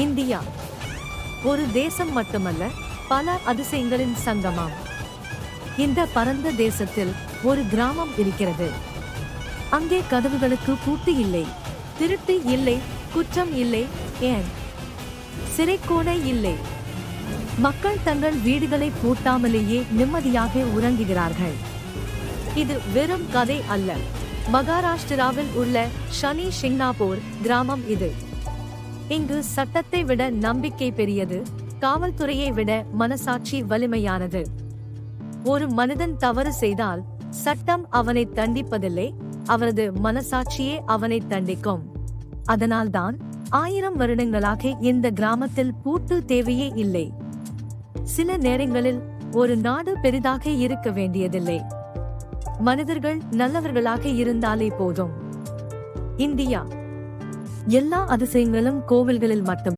India ஒரு தேசம் மட்டுமல்ல, பல அதிசயங்களின் சங்கமம். இந்த பரந்த தேசத்தில் ஒரு கிராமம் இருக்கிறது. அங்கே கதவுகளுக்கு பூட்டு இல்லை, திருட்டு இல்லை, குற்றம் இல்லை, ஏன் சிறைக்கூட இல்லை. மக்கள் தங்கள் வீடுகளை பூட்டாமலேயே நிம்மதியாக உறங்குகிறார்கள். இது வெறும் கதை அல்ல. மகாராஷ்டிராவில் உள்ள ஷனி ஷிங்னாபூர் கிராமம் இது. இங்கு சட்டத்தை விட நம்பிக்கை பெரியது, காவல்துறையை விட மனசாட்சி வலிமையானது. ஒரு மனிதன் தவறு செய்தால் சட்டம் அவனை தண்டிப்பதில்லை, அவரது மனசாட்சியே அவனை தண்டிக்கும். அதனால்தான் 1000 வருடங்களாக இந்த கிராமத்தில் பூட்டு தேவையே இல்லை. சில நேரங்களில் ஒரு நாடு பெரிதாக இருக்க வேண்டியதில்லை, மனிதர்கள் நல்லவர்களாக இருந்தாலே போதும். இந்தியா எல்லா அதிசயங்களும் கோவில்களில் மட்டும்